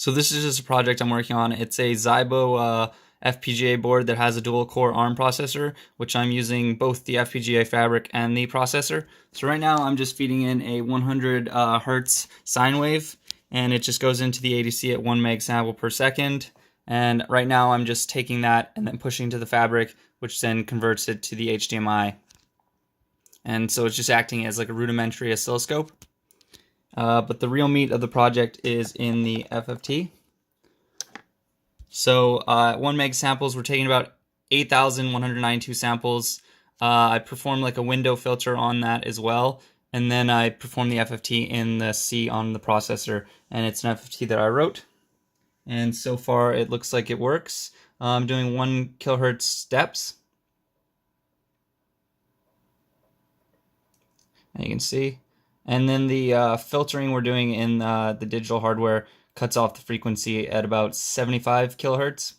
So this is just a project I'm working on. It's a Zybo FPGA board that has a dual core ARM processor, which I'm using both the FPGA fabric and the processor. So right now I'm just feeding in a 100 hertz sine wave, and it just goes into the ADC at 1 meg sample per second. And right now I'm just taking that and then pushing to the fabric, which then converts it to the HDMI. And so it's just acting as like a rudimentary oscilloscope. But the real meat of the project is in the FFT. So 1 meg samples, we're taking about 8,192 samples. I performed like a window filter on that as well. And then I performed the FFT in the C on the processor. And it's an FFT that I wrote. And so far it looks like it works. I'm doing 1 kilohertz steps. And you can see. And then the filtering we're doing in the digital hardware cuts off the frequency at about 75 kilohertz.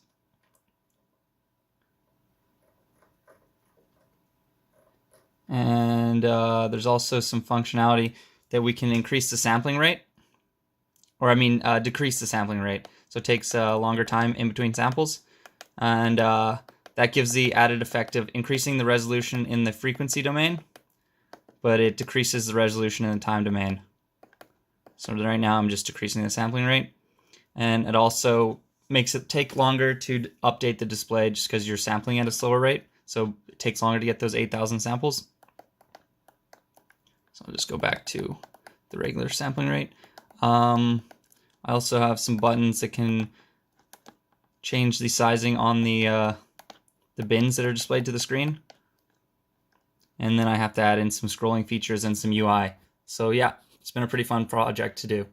And there's also some functionality that we can increase the sampling rate, or decrease the sampling rate. So it takes a longer time in between samples. And that gives the added effect of increasing the resolution in the frequency domain, but it decreases the resolution in the time domain. So right now I'm just decreasing the sampling rate. And it also makes it take longer to update the display just because you're sampling at a slower rate. So it takes longer to get those 8,000 samples. So I'll just go back to the regular sampling rate. I also have some buttons that can change the sizing on the bins that are displayed to the screen. And then I have to add in some scrolling features and some UI. So yeah, it's been a pretty fun project to do.